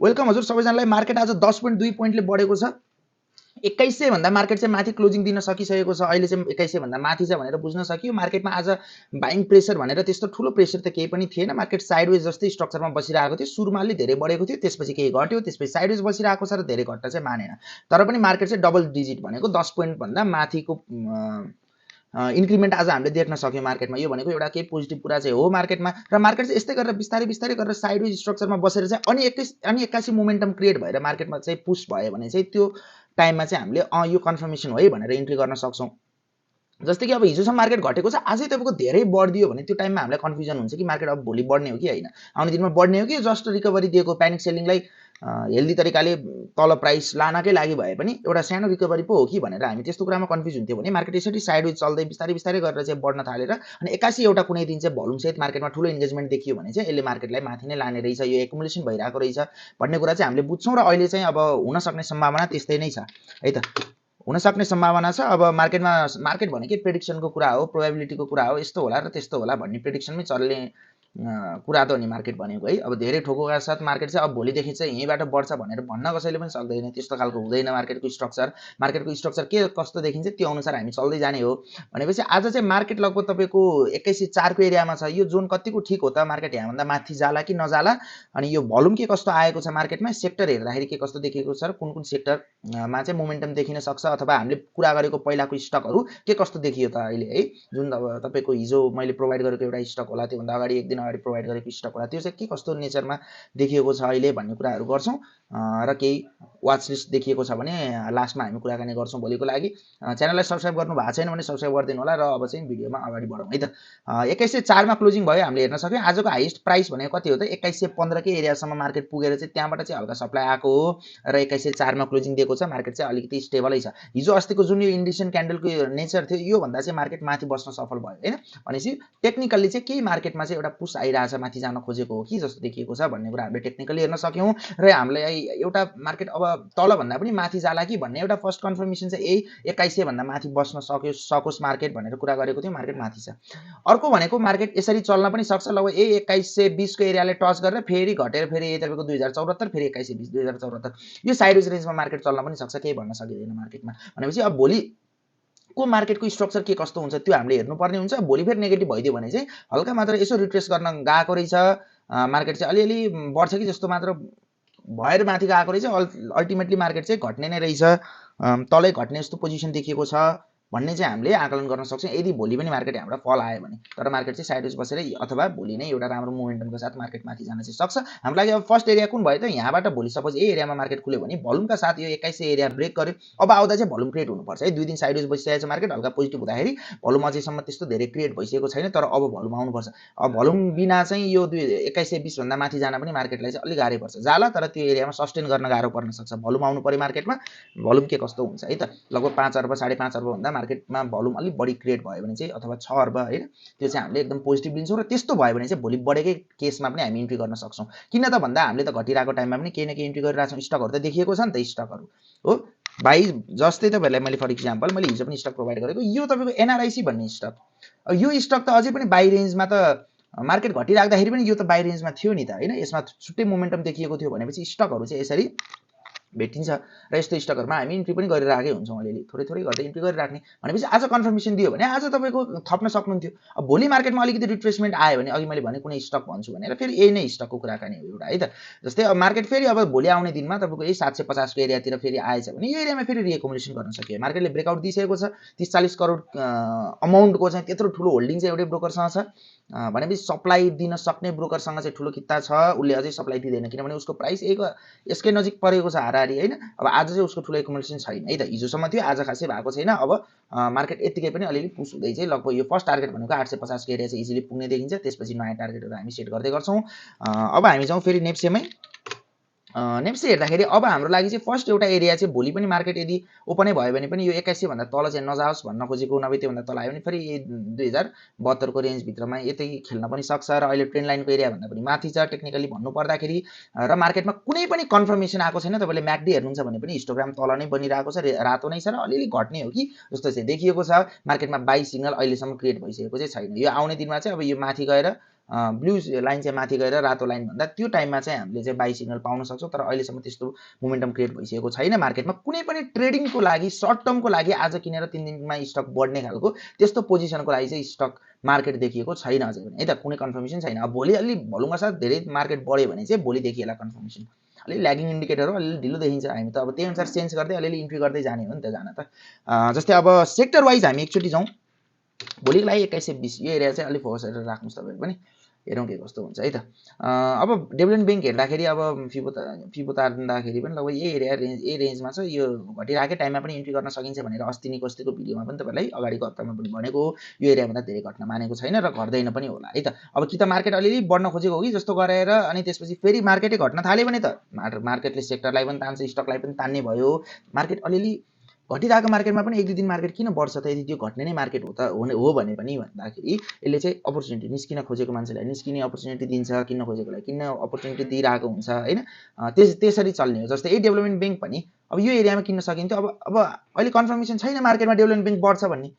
Welcome हजुर सबैजनालाई। Market आज 10.2 पोइन्टले बढेको छ। 2100 भन्दा मार्केट चाहिँ माथि क्लोजिङ दिन सकिसकेको छ। अहिले चाहिँ 2100 भन्दा माथि छ भनेर बुझ्न सकियो। मार्केटमा आज बाइङ प्रेसर भनेर त्यस्तो ठुलो प्रेसर त केही पनि थिएन। मार्केट साइडवेज जस्तै स्ट्रक्चरमा बसिरहेको थियो। सुरुमा अलि धेरै बढेको थियो, त्यसपछि केही घट्यो, त्यसपछि साइडवेज बसिरहेको छ र धेरै घट्न चाहिँ मानेन। तर पनि मार्केट चाहिँ डबल डिजिट भनेको 10 पोइन्ट भन्दा माथिको इन्क्रिमेन्ट आज हामीले देख्न सक्यौं मार्केटमा। यो भनेको एउटा केही पोजिटिभ कुरा चाहिँ हो मार्केटमा। र मार्केट चाहिँ यस्तै गरेर बिस्तारै बिस्तारै गरेर साइडवेज स्ट्रक्चरमा बसेर चाहिँ अनि एक्कासी मोमेन्टम क्रिएट भएर मार्केटमा चाहिँ पुश भयो भने चाहिँ त्यो टाइममा चाहिँ हामीले यो कन्फर्मेसन हो है भनेर इन्ट्री गर्न सक्छौं। जस्तै कि अब हिजोसम्म मार्केट घटेको छ, आजै तपाईँको धेरै बढ्दियो भने त्यो टाइममा हामीलाई कन्फ्युजन हुन्छ कि मार्केट अब भोलि बढ्ने हो कि होइन, आउने दिनमा बढ्ने हो कि जस्ट रिकभरी दिएको प्यानिक सेलिङलाई हेल्दी तरिकाले तल प्राइस लानकै लागि भए पनि एउटा सानो रिकभरी पो हो कि भनेर हामी त्यस्तो कुरामा कन्फ्युज हुन्थ्यो भने मार्केट यसरी साइडवेज चल्दै बिस्तारै बिस्तारै गरेर चाहिँ बढ्न थालेर अनि एक्कासी एउटा कुनै दिन चाहिँ भोल्युम सहित मार्केटमा ठुलो इन्गेजमेन्ट देखियो भने चाहिँ यसले मार्केटलाई माथि नै लाने रहेछ, यो एकुमुलेसन भइरहेको रहेछ भन्ने कुरा चाहिँ हामीले बुझ्छौं। र अहिले चाहिँ अब हुन सक्ने सम्भावना त्यस्तै नै छ है त। हुन सक्ने सम्भावना छ। अब मार्केट भनेकै प्रेडिक्सनको कुरा हो, प्रोबेबिलिटीको कुरा हो, यस्तो होला र त्यस्तो होला भन्ने प्रेडिक्सनमै चल्ने कुरा त हो नि मार्केट भनेको है। अब धेरै ठोकोका साथ मार्केट चाहिँ अब भोलिदेखि चाहिँ यहीँबाट बढ्छ भनेर भन्न कसैले पनि सक्दैन। त्यस्तो खालको हुँदैन मार्केटको स्ट्रक्चर के कस्तो देखिन्छ त्यो अनुसार हामी चल्दै जाने हो। भनेपछि आज चाहिँ मार्केट लगभग तपाईँको 2104 को एरियामा छ। यो जोन कतिको ठिक हो त, मार्केट यहाँभन्दा माथि जाला कि नजाला, अनि यो भोल्युम के कस्तो आएको छ मार्केटमा, सेक्टर हेर्दाखेरि के कस्तो देखिएको छ र कुन कुन सेक्टरमा चाहिँ मोमेन्टम देखिन सक्छ, अथवा हामीले कुरा गरेको पहिलाको स्टकहरू के कस्तो देखियो त अहिले है। जुन अब तपाईँको हिजो मैले प्रोभाइड गरेको एउटा स्टक होला, त्योभन्दा अगाडि एक दिन अगाडि प्रोभाइड गरेको स्टक होला, त्यो चाहिँ के कस्तो नेचरमा देखिएको छ अहिले भन्ने कुराहरू गर्छौं। र केही वाच लिस्ट देखिएको छ भने लास्टमा हामी कुराकानी गर्छौं भोलिको लागि। च्यानललाई सब्स्क्राइब गर्नु भएको छैन भने सब्स्क्राइब गरिदिनु होला। र अब चाहिँ भिडियोमा अगाडि बढौँ है त। 2104 मा क्लोजिङ भयो, हामीले हेर्न सक्यौं। आजको हाइएस्ट प्राइस भनेको कति हो त, 2115 के एरियासम्म मार्केट पुगेर चाहिँ त्यहाँबाट चाहिँ हल्का सप्लाई आएको हो र 2104 मा क्लोजिङ दिएको छ। मार्केट चाहिँ अलिकति स्टेबलै छ। हिजो अस्तिको जुन यो इन्डिसन क्यान्डलको नेचर थियो, यो भन्दा चाहिँ मार्केट माथि बस्न सफल भयो हैन। भनेपछि टेक्निकली चाहिँ केही मार्केटमा चाहिँ एउटा पुश आइरहेछ, माथि जान खोजेको हो कि जस्तो देखिएको छ भन्ने कुरा हामीले टेक्निकली हेर्न सक्यौं। र हामीलाई एउटा मार्केट अब तल भन्दा पनि माथि जाला कि भन्ने एउटा फर्स्ट कन्फर्मेसन चाहिँ यही 2100 भन्दा माथि बस्न सकोस् मार्केट भनेर कुरा गरेको थियो। मार्केट माथि छ। अर्को भनेको मार्केट यसरी चल्न पनि सक्छ, लगभग यही 2120 को एरियाले टच गरेर फेरि घटेर फेरि यही तपाईको 2074 फेरि 2120 2074 यो साइडवेज रेन्जमा मार्केट चल्न पनि सक्छ, केही भन्न सकिदैन मार्केटमा। भनेपछि अब भोलि को मार्केटको स्ट्रक्चर के कस्तो हुन्छ त्यो हामीले हेर्नुपर्ने हुन्छ। भोलि फेरि नेगेटिभ भइदियो भने चाहिँ हल्का मात्र यसो रिट्रेस गर्न गएको रहेछ मार्केट चाहिँ, अलिअलि बढ्छ कि जस्तो मात्र भएर माथि गएको रहेछ, अल्टिमेटली मार्केट चाहिँ घट्ने नै रहेछ, तलै घट्ने जस्तो पोजिसन देखिएको छ भन्ने चाहिँ हामीले आकलन गर्न सक्छौं यदि भोलि पनि मार्केट यहाँबाट फल आयो भने। तर मार्केट चाहिँ साइडवेज बसेर अथवा भोलि नै एउटा राम्रो मोमेन्टमको साथ मार्केट माथि जान चाहिँ सक्छ। हाम्रो लागि अब फर्स्ट एरिया कुन भयो त, यहाँबाट भोलि सपोज यही एरियामा मार्केट खुल्यो भने भोल्युमका साथ यो 2100 एरिया ब्रेक गर्यो, अब आउँदा चाहिँ भोल्युम क्रिएट हुनुपर्छ है। 2 दिन साइडवेज बसिरहेको छ मार्केट, हल्का पोजिटिभ हुँदाखेरि भोल्युम अझैसम्म त्यस्तो धेरै क्रिएट भइसकेको छैन, तर अब भोल्युम आउनुपर्छ। अब भोल्युम बिना चाहिँ यो 2120 भन्दा माथि जान पनि मार्केटलाई चाहिँ अलि गाह्रै पर्छ, जाला तर त्यो एरियामा सस्टेन गर्न गाह्रो पर्न सक्छ। भोल्युम आउनु पर्यो मार्केटमा, भोल्युम के कस्तो हुन्छ है त, लगभग 5 अर्ब 5.5 अर्ब भन्दा मार्केटमा भोल्युम अलि बढी क्रिएट भयो भने चाहिँ, अथवा 6 अर्ब हैन, त्यो चाहिँ हामीले एकदम पोजिटिभ लिन्छौं। र त्यस्तो भयो भने चाहिँ भोलि बढेकै केसमा पनि हामी इन्ट्री गर्न सक्छौं। किन त भन्दा हामीले त घटिरहेको टाइममा पनि केही न केही इन्ट्री गरिरहेछौं। स्टकहरु त देखिएको छ नि त, स्टकहरु हो भाइ। जस्तै तपाईहरुलाई मैले फर एक्जाम्पल मैले हिजो पनि स्टक प्रोभाइड गरेको, यो तपाईको एनआरआईसी भन्ने स्टक, यो स्टक त अझै पनि बाइ रेन्जमा त मार्केट घटिराख्दाखेरि पनि यो त बाइ रेन्जमा थियो नि त हैन, यसमा छुट्टै मोमेन्टम देखिएको थियो। भनेपछि स्टकहरु चाहिँ यसरी भेटिन्छ र यस्तो स्टकहरुमा हामी इन्ट्री पनि गरिराखेकै हुन्छौं, अलिअलि थोरै थोरै गर्दै इन्ट्री गरिराख्ने। भनेपछि आज कन्फर्मेसन दियो भने आज तपाईको थप्न सक्नुहुन्थ्यो। अब भोलि मार्केटमा अलिकति रिट्रेसमेन्ट आयो भने, अघि मैले भने कुनै स्टक भन्छु भनेर, फेरि यही नै स्टकको कुराकानी हो एउटा है त। जस्तै अब मार्केट फेरि अब भोलि आउने दिनमा तपाईको यही 750 को एरियातिर फेरि आएछ भने यो एरियामा फेरि रिएकुमुलेसन गर्न सकियो। मार्केटले ब्रेकआउट दिइसकेको छ, 30-40 करोड अमाउन्टको चाहिँ त्यत्रो ठुलो होल्डिङ चाहिँ एउटै ब्रोकरसँग छ। भनेपछि सप्लाई दिन सक्ने ब्रोकरसँग चाहिँ ठुलो किता छ, उसले अझै सप्लाई दिँदैन किनभने उसको प्राइस यसकै नजिक परेको छ हाराहारी हैन। अब आज चाहिँ उसको ठुलो एकुमुलेसन छैन है त, हिजोसम्म थियो, आज खासै भएको छैन। अब मार्केट यतिकै पनि अलिअलि पुश हुँदै चाहिँ लगभग यो फर्स्ट टार्गेट भनेको 850 को एरिया चाहिँ इजिली पुग्ने देखिन्छ। त्यसपछि नयाँ टार्गेटहरु हामी सेट गर्दै गर्छौं। अब हामी जाउँ फेरि नेप्सेमै। नेप्से हेर्दाखेरि अब हाम्रो लागि चाहिँ फर्स्ट एउटा एरिया चाहिँ भोलि पनि मार्केट यदि ओपनै भयो भने पनि यो 8100 भन्दा तल चाहिँ नजाओस् भन्न खोजेको, नभए त्यो भन्दा तल आयो भने फेरि 2072 को रेन्ज भित्रमा यतै खेल्न पनि सक्छ। र अहिले ट्रेन्ड लाइनको एरिया भन्दा पनि माथि छ टेक्निकली भन्नु पर्दाखेरि। र मार्केटमा कुनै पनि कन्फर्मेसन आएको छैन। तपाईले म्याकडी हेर्नुहुन्छ भने पनि हिस्टोग्राम तल नै बनिरहेको छ, रातो नै छ र अलिअलि घट्ने हो कि जस्तो चाहिँ देखिएको छ। मार्केटमा बाइ सिग्नल अहिलेसम्म क्रिएट भइसकेको चाहिँ छैन। यो आउने दिनमा चाहिँ अब यो माथि गएर ब्लू लाइन चाहिँ माथि गएर रातो लाइन भन्दा त्यो टाइममा चाहिँ हामीले चाहिँ बाई सिग्नल पाउन सक्छौँ। तर अहिलेसम्म त्यस्तो मोमेन्टम क्रिएट भइसकेको छैन मार्केटमा। कुनै पनि ट्रेडिङको लागि सर्ट टर्मको लागि आज किनेर 3 दिनमा स्टक बढ्ने खालको त्यस्तो पोजिसनको लागि चाहिँ स्टक मार्केट देखिएको छैन अझै पनि है त, कुनै कन्फर्मेसन छैन। अब भोलि अलि भलुङका साथ धेरै मार्केट बढ्यो भने चाहिँ भोलि देखिएला कन्फर्मेसन। अलि ल्यागिङ इन्डिकेटर हो, अलि ढिलो देखिन्छ। हामी त अब त्यही अनुसार चेन्ज गर्दै अलिअलि इन्ट्री गर्दै जाने हो नि त जान त। जस्तै अब सेक्टर वाइज हामी एकचोटि जाउँ। भोलिको लागि 2120 यो एरिया चाहिँ अलिक फोकस गरेर राख्नुहोस् तपाईँहरू पनि, हेरौँ के कस्तो हुन्छ है त। अब डेभलपमेन्ट ब्याङ्क हेर्दाखेरि अब फिबो तार्दाखेरि पनि लगभग यही एरिया रेन्जमा छ। यो घटिरहेकै टाइममा पनि इन्ट्री गर्न सकिन्छ भनेर अस्ति नि कस्तिको भिडियोमा पनि तपाईँलाई अगाडिको हप्तामा पनि भनेको हो। यो एरियाभन्दा धेरै घट्न मानेको छैन र घट्दैन पनि होला है त। अब कि त मार्केट अलिअलि बढ्न खोजेको हो कि जस्तो गरेर अनि त्यसपछि फेरि मार्केटै घट्न थाल्यो भने त मार्केटले सेक्टरलाई पनि तान्छ, स्टकलाई पनि तान्ने भयो। मार्केट अलिअलि घटिरहेको मार्केटमा पनि 1-2 दिन मार्केट किन बढ्छ त? यदि त्यो घट्ने नै मार्केट हो भने पनि भन्दाखेरि यसले चाहिँ अपर्च्युनिटी निस्किन खोजेको मान्छेलाई निस्किने अपर्च्युनिटी दिन्छ, किन्न खोजेकोलाई किन्न अपर्च्युनिटी दिइरहेको हुन्छ होइन। त्यसरी चल्ने हो। जस्तै यही डेभलपमेन्ट ब्याङ्क पनि अब यो एरियामा किन्न सकिन्थ्यो। अब अहिले कन्फर्मेसन छैन मार्केटमा डेभलपमेन्ट ब्याङ्क बढ्छ भन्ने।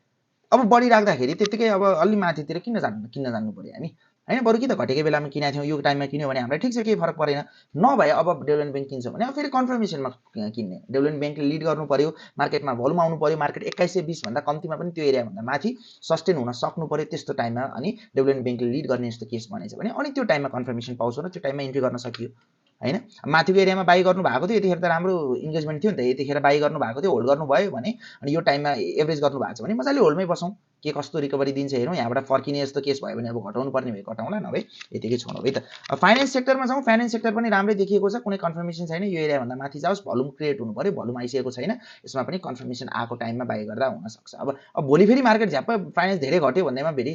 अब बढिराख्दाखेरि त्यतिकै अब अलि माथितिर किन्न जानु पर्यो हामी होइन। बरु कि त घटेकै बेलामा किनेको थियौँ, यो टाइममा किन्यो भने हामीलाई ठिक छ, केही फरक परेन। नभए अब डेभलपमेन्ट ब्याङ्क किन्छौँ भने अब फेरि कन्फर्मेसनमा किन्ने। डेभलपमेन्ट ब्याङ्कले लिड गर्नु पर्यो, मार्केटमा भोल्युम आउनु पर्यो, मार्केट 2120 भन्दा कम्तीमा पनि त्यो एरियाभन्दा माथि सस्टेन हुन सक्नु पर्यो त्यस्तो टाइममा। अनि डेभलपमेन्ट ब्याङ्कले लिड गर्ने जस्तो केस बनेछ भने अनि त्यो टाइममा कन्फर्मेसन पाउँछौँ र त्यो टाइममा इन्ट्री गर्न सकियो होइन। माथिको एरियामा बाई गर्नु भएको थियो यतिखेर त राम्रो इन्गेजमेन्ट थियो नि त, यतिखेर बाई गर्नु भएको थियो, होल्ड गर्नु भयो भने अनि यो टाइममा एभरेज गर्नु भएको छ भने मजाले होल्डमै बसौँ। के कस्तो रिकभरी दिन्छ हेरौँ। यहाँबाट फर्किने जस्तो केस भयो भने अब घटाउनु पर्ने भयो घटाउँला, नभए यतिकै छोडौँ है त। फाइनेन्स सेक्टरमा जाउँ। फाइनेन्स सेक्टर पनि राम्रै देखिएको छ, कुनै कन्फर्मेसन छैन। यो एरियाभन्दा माथि जाओस्, भोल्युम क्रिएट हुनु पर्यो, भोल्युम आइसकेको छैन। यसमा पनि कन्फर्मेसन आएको टाइममा बाई गर्दा हुनसक्छ। अब भोलि फेरि मार्केट झ्याप्प फाइनेन्स धेरै घट्यो भन्दैमा फेरि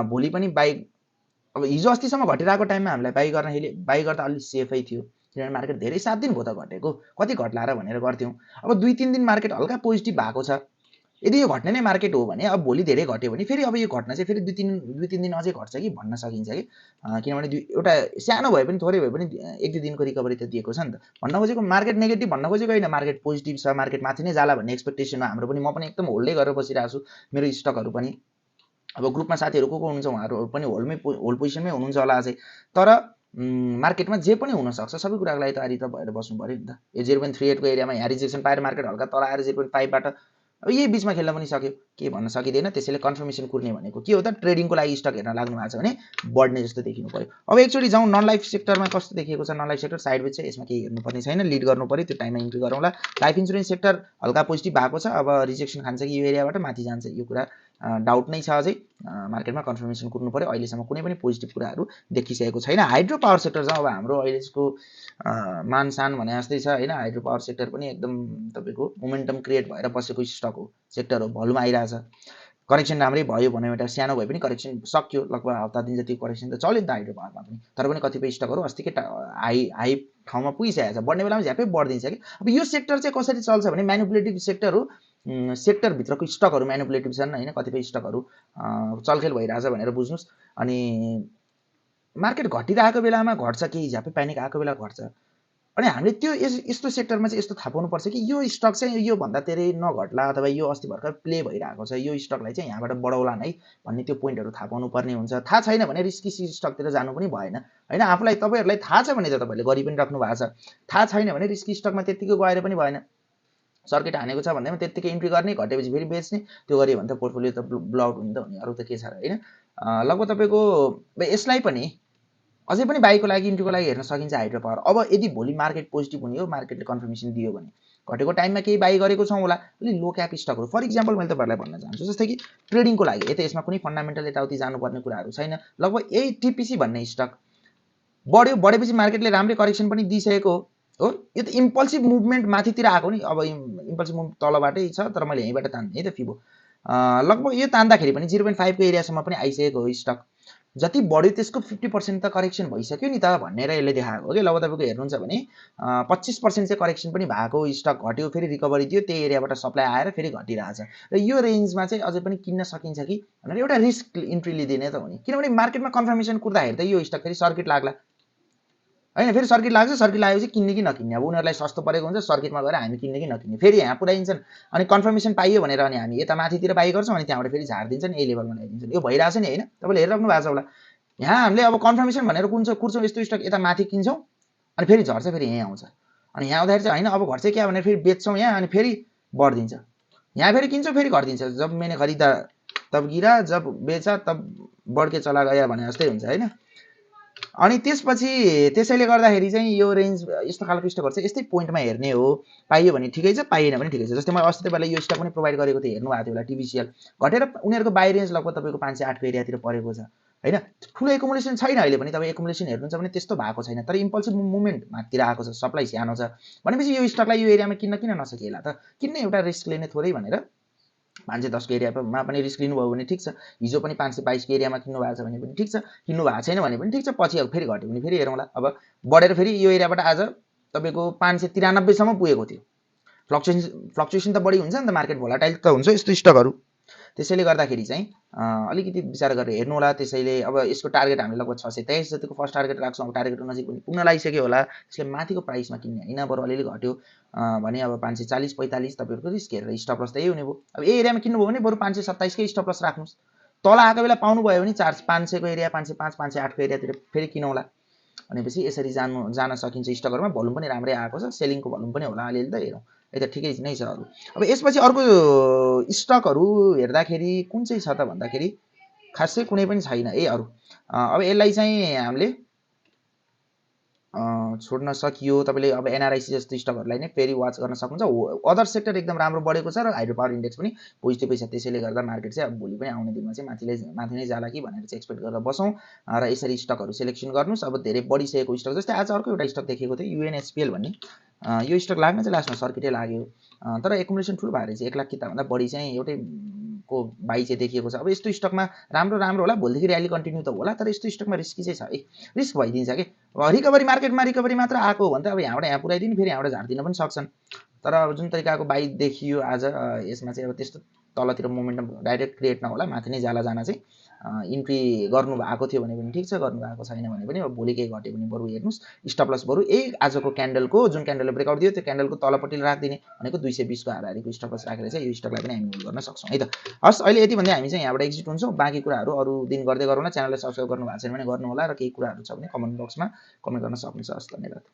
भोलि पनि बाई, अब हिजो अस्तिसम्म घटिरहेको टाइममा हामीलाई बाई गर्दा अलिक सेफै थियो, किनभने मार्केट धेरै 7 दिन भयो त घटेको, कति घट्ला र भनेर गर्थ्यौँ। अब 2-3 दिन मार्केट हल्का पोजिटिभ भएको छ। यदि यो घट्ने नै मार्केट हो भने अब भोलि धेरै घट्यो भने फेरि अब यो घट्न चाहिँ फेरि 2-3 दिन अझै घट्छ कि भन्न सकिन्छ कि, किनभने एउटा सानो भए पनि थोरै भए पनि 1-2 दिनको रिकभरी त दिएको छ नि त। भन्न खोजेको मार्केट नेगेटिभ भन्न खोजेको होइन, मार्केट पोजिटिभ छ, मार्केट माथि नै जाला भन्ने एक्सपेक्टेसनमा हाम्रो पनि, म पनि एकदम होल्डै गरेर बसिरहेको छु। मेरो स्टकहरू पनि अब ग्रुपमा साथीहरू को हुनुहुन्छ उहाँहरू पनि होल्ड पोजिसनमै हुनुहुन्छ होला अझै। तर मार्केटमा जे पनि हुनसक्छ, सबै कुराको लागि तयारी त भएर बस्नु पऱ्यो नि त। यो 0.38 को एरियामा यहाँ रिजेक्सन पाएर मार्केट हल्का तल आएर 0.5 बाट अब यही बिचमा खेल्न पनि सक्यो, के भन्न सकिँदैन। त्यसैले कन्फर्मेसन कुर्ने भनेको के हो त? ट्रेडिङको लागि स्टक हेर्न लाग्नु भएको छ भने बढ्ने जस्तो देखिनु पर्यो। अब एकचोटि जाउँ नन लाइफ सेक्टरमा कस्तो देखिएको छ। नन लाइफ सेक्टर साइडवेज चाहिँ यसमा केही हेर्नुपर्ने छैन, लिड गर्नु पर्यो, त्यो टाइममा इन्ट्री गरौँला। लाइफ इन्सुरेन्स सेक्टर हल्का पोजिटिभ भएको छ, अब रिजेक्सन खान्छ कि यो एरियाबाट माथि जान्छ यो कुरा डाउट नै छ अझै। मार्केटमा कन्फर्मेसन कुर्नु पर्यो, अहिलेसम्म कुनै पनि पोजिटिभ कुराहरू देखिसकेको छैन। हाइड्रो पावर सेक्टर जाउँ। अब हाम्रो अहिलेको मानसान भने जस्तै छ होइन। हाइड्रो पावर सेक्टर पनि एकदम तपाईँको मोमेन्टम क्रिएट भएर बसेको स्टक हो, सेक्टर हो, भोल्युम आइरहेछ। करेक्सन राम्रै भयो भनौँ, एउटा सानो भए पनि करेक्सन सक्यो, लगभग हप्ता दिन जति करेक्सन त चल्यो नि त हाइड्रो पावरमा पनि। तर पनि कतिपय स्टकहरू अस्तिकै हाई ठाउँमा पुगिसकेको छ, बढ्ने बेलामा झ्यापै बढिदिन्छ कि। अब यो सेक्टर चाहिँ कसरी चल्छ भने म्यानिपुलेटिभ सेक्टर हो। सेक्टरभित्रको स्टकहरू म्यानिपुलेटिभ छन् होइन, कतिपय स्टकहरू चलखेल भइरहेछ भनेर बुझ्नुहोस्। अनि मार्केट घटिरहेको बेलामा घट्छ, केही झ्यापै प्यानिक आएको बेला घट्छ। अनि हामीले त्यो यस्तो सेक्टरमा चाहिँ यस्तो थाहा पाउनुपर्छ कि यो स्टक चाहिँ यो भन्दा धेरै नघट्ला, अथवा यो अस्ति भर्खर प्ले भइरहेको छ, यो स्टकलाई चाहिँ यहाँबाट बढाउला नै भन्ने त्यो पोइन्टहरू थाहा पाउनु पर्ने हुन्छ। थाहा छैन भने रिस्की स्टकतिर जानु पनि भएन होइन। आफूलाई तपाईँहरूलाई थाहा छ भने त तपाईँहरूले गरि पनि राख्नु भएको छ, थाहा छैन भने रिस्की स्टकमा त्यत्तिकै गएर पनि भएन। सर्किट हानेको छ भन्दैमा त्यत्तिकै इन्ट्री गर्ने, घटेपछि फेरि बेच्ने, त्यो गऱ्यो भने त पोर्टफोलियो त ब्लआउट हुने त हुने, अरू त के छ होइन। लगभग तपाईँको यसलाई पनि अझै पनि बाईको लागि इन्ट्रीको लागि हेर्न सकिन्छ हाइड्रो पावर। अब यदि भोलि मार्केट पोजिटिभ हुने हो, मार्केटले कन्फर्मेसन दियो भने घटेको टाइममा केही बाई गरेको छौँ होला, अलिक लो क्याप स्टकहरू। फर इक्जाम्पल मैले तपाईँहरूलाई भन्न चाहन्छु, जस्तै कि ट्रेडिङको लागि यसमा कुनै फन्डामेन्टल यताउति जानुपर्ने कुराहरू छैन। लगभग यही टिपिसी भन्ने स्टक बढेपछि मार्केटले राम्रै करेक्सन पनि दिइसकेको हो। यो त इम्पल्सिभ मुभमेन्ट माथितिर आएको नि। अब इम्पल्सिभ मुभ तलबाटै छ, तर मैले यहीँबाट तान्ने है त फिबो। लगभग यो तान्दाखेरि पनि 0.5 को एरियासम्म पनि आइसकेको हो स्टक। जति बढ्यो त्यसको 50% त करेक्सन भइसक्यो नि त भनेर यसले देखाएको हो कि। लगभग तपाईँको हेर्नुहुन्छ भने 25% चाहिँ करेक्सन पनि भएको स्टक, घट्यो फेरि रिकभरी दियो, त्यही एरियाबाट सप्लाई आएर फेरि घटिरहेछ। र यो रेन्जमा चाहिँ अझै पनि किन्न सकिन्छ कि भनेर एउटा रिस्क इन्ट्री लिदिने त हो नि। किनभने मार्केटमा कन्फर्मेसन कुर्दाखेरि त यो स्टक फेरि सर्किट लाग्ला होइन, फेरि सर्किट लाग्छ, सर्किट लागेपछि किन्ने कि नकिन्ने। अब उनीहरूलाई सस्तो परेको हुन्छ, सर्किटमा गएर हामी किन्ने कि नकिन्ने, फेरि यहाँ पुऱ्याइदिन्छन्। अनि कन्फर्मेसन पाइयो भनेर अनि हामी यता माथितिर बाई गर्छौँ, अनि त्यहाँबाट फेरि झारिदिन्छन्, यही लेभलमा ल्याइदिन्छन्। यो भइरहेछ नि होइन, तपाईँले हेरिराख्नु भएको छ होला। यहाँ हामीले अब कन्फर्मेसन भनेर कुर्छौँ यस्तो स्टक यता माथि किन्छौँ अनि फेरि झर्छ, फेरि यहीँ आउँछ। अनि यहाँ आउँदाखेरि चाहिँ होइन अब घट्छ क्या भनेर फेरि बेच्छौँ यहाँ अनि फेरि बढिदिन्छ, यहाँ फेरि किन्छौँ फेरि घटिदिन्छ। जब मैंने खरिदा तब गिरा, जब बेचा तब बढ्के चला गया भने जस्तै हुन्छ होइन। अनि त्यसपछि त्यसैले गर्दाखेरि चाहिँ यो रेन्ज यस्तो खालको स्टकहरु चाहिँ यस्तै पोइन्टमा हेर्ने हो। पाइयो भने ठिकै छ, पाइएन भने ठिकै छ। जस्तै मैले अस्ति तपाईलाई यो स्टक पनि प्रोभाइड गरेको थिएँ, हेर्नु भएको थियो होला, टिभीसीएल घटेर उनीहरुको बाई रेन्ज लगभग तपाईको 508 को एरियातिर परेको छ हैन। ठुलो एकुमुलेसन छैन अहिले पनि, तपाई एकुमुलेसन हेर्नुहुन्छ भने त्यस्तो भएको छैन, तर इम्पल्सिभ मुभमेन्ट माथितिर आएको छ, सप्लाई सानो छ भनेपछि यो स्टकलाई यो एरियामा किन नसकिएला त? किन्ने एउटा रिस्क लिने थोरै भनेर 510 को एरियामा पनि रिस्क लिनुभयो भने ठिक छ, हिजो पनि 522 को एरियामा किन्नु भएको छ भने पनि ठिक छ, किन्नु भएको छैन भने पनि ठिक छ, पछि अब फेरि घट्यो भने फेरि हेरौँला। अब बढेर फेरि यो एरियाबाट आज तपाईको 593 सम्म पुगेको थियो। फ्लक्चुएसन त बढी हुन्छ नि त, मार्केट भोलाटाइल त हुन्छ यस्तो स्टकहरु। त्यसैले गर्दाखेरि चाहिँ अलिकति विचार गरेर हेर्नु होला। त्यसैले अब यसको टार्गेट हामीले लगभग 623 जतिको फर्स्ट टार्गेट राख्छौं। अब टार्गेट नजिक पनि पुग्न लागिसक्यो होला, त्यसले माथिको प्राइसमा किन्ने हैन, बरु अलिअलि घट्यो भने अब 540 45 तपाईहरुको रिस्क हेरेर स्टप लस त यही हुने भयो। अब यही एरियामा किन्नुभयो भने बरु 527 कै स्टप लस राख्नुस्। तल आएको बेला पाउनु भयो भने 500 को एरिया 505 508 को एरियातिर फेरि किनौला। भनेपछि यसरी जान सकिन्छ। स्टकहरुमा भोल्युम पनि राम्रै आएको छ, सेलिङको भोल्युम पनि होला अलिअलि त हेरौँ। यो त ठिकै नै छ अरु। अब यसपछि अर्को स्टकहरु हेर्दाखेरि कुन चाहिँ छ त भन्दाखेरि खासै कुनै पनि छैन है अरु। अब यसलाई चाहिँ हामीले छोड्न सकियो। तपाईले अब एनआरआईसी जस्तो स्टकहरुलाई नै फेरि वाच गर्न सक्नुहुन्छ। अदर सेक्टर एकदम राम्रो बढेको छ र हाइड्रो पावर इन्डेक्स पनि पोजिटिभै छ। त्यसैले गर्दा मार्केट चाहिँ अब भोलि पनि आउने दिनमा चाहिँ माथि नै जाला कि भनेर चाहिँ एक्सपेक्ट गरेर बसौं र यसरी स्टकहरु सिलेक्सन गर्नुस्। अब धेरै बढिसकेको स्टक जस्तै आज अर्को एउटा स्टक देखेको थियो युएनएचपीएल भन्ने, यो स्टक लाग्न चाहिँ लास्टमा सर्किटै लाग्यो, तर एकुमुलेसन ठुलो भएर चाहिँ 1 लाख किता भन्दा बढी चाहिँ एउटै को बाई चाहिँ देखिएको छ। अब यस्तो स्टकमा राम्रो होला, भोलिदेखि र्याली कन्टिन्यू त होला, तर यस्तो स्टकमा रिस्की चाहिँ छ है, रिस्क भइदिन्छ के। रिकभरी मार्केटमा रिकभरी मात्र आएको हो भने त अब यहाँबाट यहाँ पुर्याइदिने, फेरि यहाँबाट झार्दिन पनि सक्छन्। तर अब जुन तरिकाको बाई देखियो आज, यसमा चाहिँ अब त्यस्तो तलतिर मोमेन्टम डाइरेक्ट क्रिएट नहोला, माथि नै जाला जान चाहिँ इन्ट्री गर्नु भएको थियो भने पनि ठिक छ, गर्नु भएको छैन भने पनि अब भोलि केही घट्यो भने बरु हेर्नुस्। स्टप लस बरु यही आजको क्यान्डलको जुन क्यान्डलले ब्रेकआउट दियो त्यो क्यान्डलको तलपट्टि राख्दिने भनेको 220 को हाराहारीको स्टप लस राखेर चाहिँ यो स्टकलाई पनि हामी होल्ड गर्न सक्छौं है त। हस्, अहिले यति भन्दै हामी चाहिँ यहाँबाट एक्जिट हुन्छौं। बाँकी कुराहरु अरु दिन गर्दै गरौँला। च्यानललाई सब्स्क्राइब गर्नु भएको छैन भने गर्नु होला र केही कुराहरु छ भने कमेन्ट बक्समा कमेन्ट गर्न सक्नुहुन्छ। हस्, धन्यवाद।